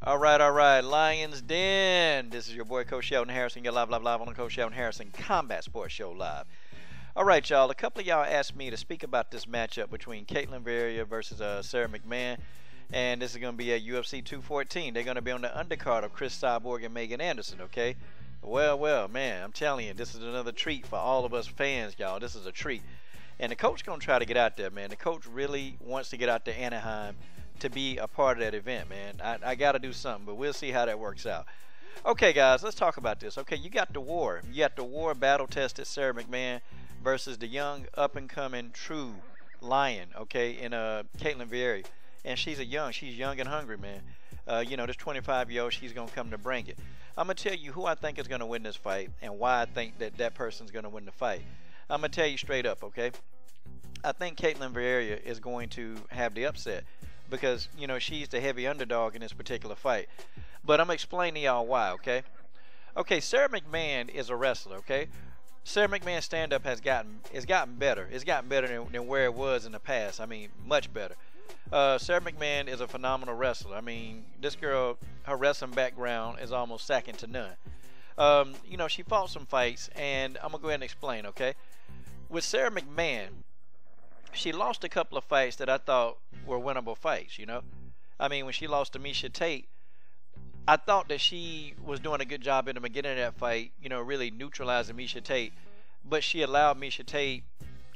All right, Lions Den. This is your boy Coach Sheldon Harrison. You're live on the Coach Sheldon Harrison Combat Sports Show live. All right, y'all. A couple of y'all asked me to speak about this matchup between Ketlen Vieira versus Sara McMann, and this is going to be at UFC 214. They're going to be on the undercard of Chris Cyborg and Megan Anderson. Okay. Well, man, I'm telling you, this is another treat for all of us fans, y'all. This is a treat, and the coach going to try to get out there, man. The coach really wants to get out to Anaheim to be a part of that event, man. I got to do something, but we'll see how that works out. Okay, guys, let's talk about this. Okay, you got the war. You got the war battle-tested Sara McMann versus the young, up-and-coming, true lion, okay, in Ketlen Vieira. And she's young and hungry, man. You know, this 25-year-old, she's going to come to bring it. I'm going to tell you who I think is going to win this fight and why I think that person's going to win the fight. I'm going to tell you straight up, okay? I think Ketlen Vieira is going to have the upset, because, you know, she's the heavy underdog in this particular fight. But I'm going to explain to y'all why, okay? Okay, Sara McMann is a wrestler, okay? Sara McMann's stand-up has gotten better. It's gotten better than where it was in the past. I mean, much better. Sara McMann is a phenomenal wrestler. I mean, this girl, her wrestling background is almost second to none. You know, she fought some fights, and I'm going to go ahead and explain, okay? With Sara McMann, she lost a couple of fights that I thought were winnable fights, you know. I mean, when she lost to Miesha Tate, I thought that she was doing a good job in the beginning of that fight, you know, really neutralizing Miesha Tate. But she allowed Miesha Tate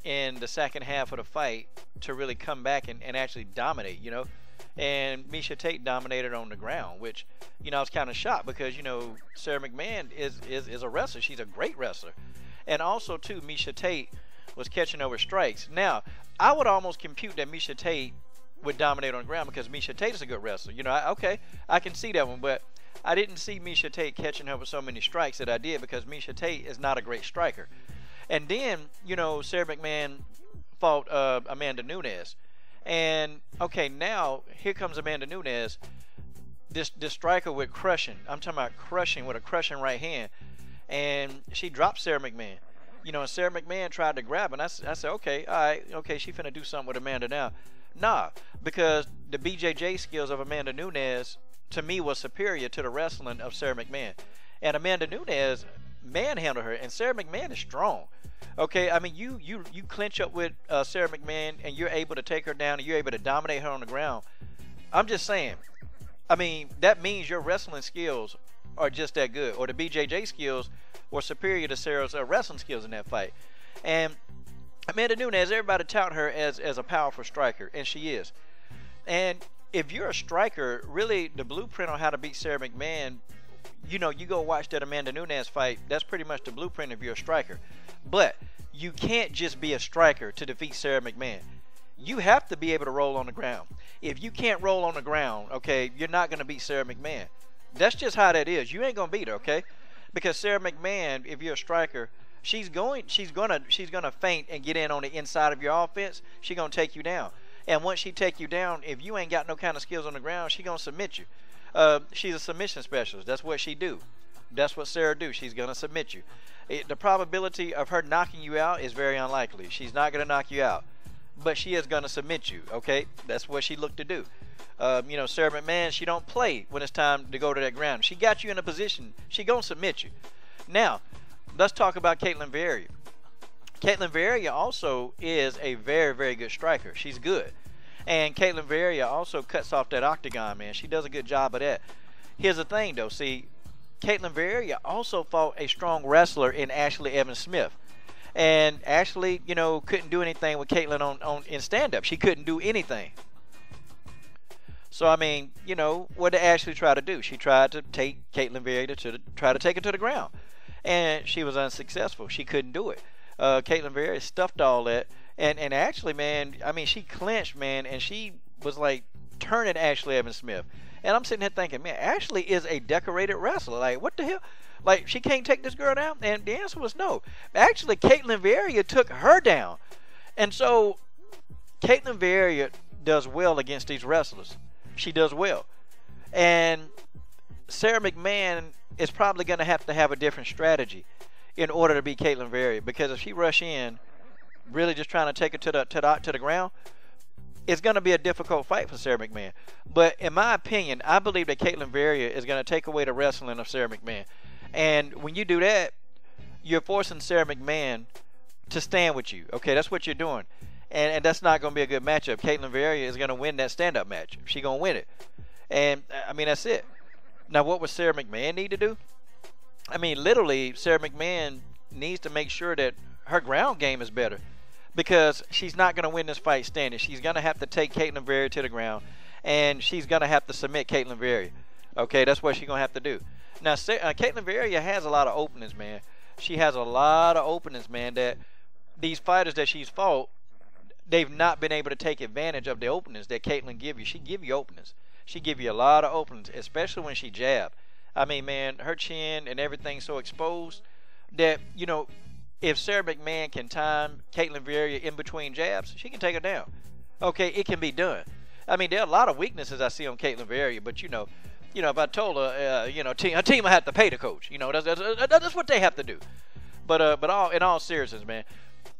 in the second half of the fight to really come back and actually dominate, you know. And Miesha Tate dominated on the ground, which, you know, I was kind of shocked because, you know, Sara McMann is a wrestler. She's a great wrestler. And also, too, Miesha Tate was catching over strikes. Now, I would almost compute that Miesha Tate would dominate on the ground because Miesha Tate is a good wrestler. You know, okay, I can see that one, but I didn't see Miesha Tate catching her with so many strikes that I did, because Miesha Tate is not a great striker. And then, you know, Sara McMann fought Amanda Nunes. And, okay, now here comes Amanda Nunes, this striker with crushing. I'm talking about crushing with a crushing right hand. And she dropped Sara McMann. You know, and Sara McMann tried to grab her, and I said, okay, all right, okay, she finna do something with Amanda now. Nah, because the BJJ skills of Amanda Nunes, to me, was superior to the wrestling of Sara McMann. And Amanda Nunes manhandled her, and Sara McMann is strong. Okay, I mean, you clinch up with Sara McMann, and you're able to take her down, and you're able to dominate her on the ground. I'm just saying, I mean, that means your wrestling skills are just that good, or the BJJ skills were superior to Sara's wrestling skills in that fight. And Amanda Nunes, everybody tout her as a powerful striker, and she is. And if you're a striker, really the blueprint on how to beat Sara McMann, you know, you go watch that Amanda Nunes fight, that's pretty much the blueprint if you're a striker. But you can't just be a striker to defeat Sara McMann. You have to be able to roll on the ground. If you can't roll on the ground, okay, you're not going to beat Sara McMann. That's just how that is. You ain't going to beat her, okay? Because Sara McMann, if you're a striker, she's gonna feint and get in on the inside of your offense. She's gonna take you down. And once she take you down, if you ain't got no kind of skills on the ground, she's gonna submit you. She's a submission specialist. That's what she do. That's what Sara do. She's gonna submit you. The probability of her knocking you out is very unlikely. She's not gonna knock you out, but she is gonna submit you. Okay, that's what she looked to do. You know, Sara McMann, she don't play when it's time to go to that ground. She got you in a position, she gonna submit you. Now, let's talk about Ketlen Vieira. Ketlen Vieira also is a very, very good striker. She's good. And Ketlen Vieira also cuts off that octagon, man. She does a good job of that. Here's the thing, though. See, Ketlen Vieira also fought a strong wrestler in Ashley Evans Smith. And Ashley, you know, couldn't do anything with Ketlen in stand-up. She couldn't do anything. So, I mean, you know, what did Ashley try to do? She tried to take Ketlen Vieira try to take her to the ground. And she was unsuccessful. She couldn't do it. Ketlen Vieira stuffed all that. And actually, man, I mean, she clinched, man, and she was, like, turning Ashley Evans Smith. And I'm sitting here thinking, man, Ashley is a decorated wrestler. Like, what the hell? Like, she can't take this girl down? And the answer was no. Actually, Ketlen Vieira took her down. And so, Ketlen Vieira does well against these wrestlers. She does well. And Sara McMann is probably going to have a different strategy in order to beat Ketlen Vieira, because if she rush in, really just trying to take her to the ground, it's going to be a difficult fight for Sara McMann. But in my opinion, I believe that Ketlen Vieira is going to take away the wrestling of Sara McMann. And when you do that, you're forcing Sara McMann to stand with you. Okay, that's what you're doing. And that's not going to be a good matchup. Ketlen Vieira is going to win that stand-up match. She's going to win it. And, I mean, that's it. Now, what would Sara McMann need to do? I mean, literally, Sara McMann needs to make sure that her ground game is better, because she's not going to win this fight standing. She's going to have to take Ketlen Vieira to the ground, and she's going to have to submit Ketlen Vieira. Okay, that's what she's going to have to do. Now, Ketlen Vieira has a lot of openings, man. She has a lot of openings, man, that these fighters that she's fought, they've not been able to take advantage of the openings that Ketlen give you. She give you openings. She give you a lot of openings, especially when she jab. I mean, man, her chin and everything's so exposed that, you know, if Sara McMann can time Ketlen Vieira in between jabs, she can take her down. Okay, it can be done. I mean, there are a lot of weaknesses I see on Ketlen Vieira, but, you know, if I told her, her team will have to pay the coach. You know, that's what they have to do. But in all seriousness, man,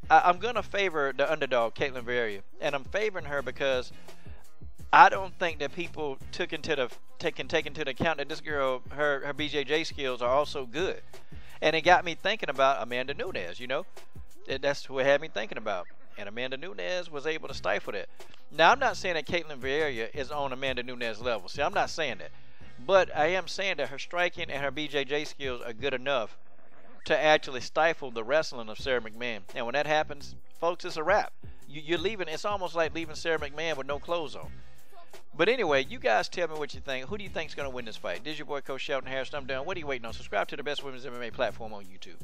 I'm going to favor the underdog, Ketlen Vieira, and I'm favoring her because I don't think that people take into the account that this girl, her BJJ skills are also good. And it got me thinking about Amanda Nunes, you know. That's what had me thinking about. And Amanda Nunes was able to stifle that. Now, I'm not saying that Ketlen Vieira is on Amanda Nunes' level. See, I'm not saying that. But I am saying that her striking and her BJJ skills are good enough to actually stifle the wrestling of Sara McMann. And when that happens, folks, it's a wrap. You're leaving. It's almost like leaving Sara McMann with no clothes on. But anyway, you guys tell me what you think. Who do you think is going to win this fight? This is your boy, Coach Shelton Harrison. I'm done. What are you waiting on? Subscribe to the best women's MMA platform on YouTube.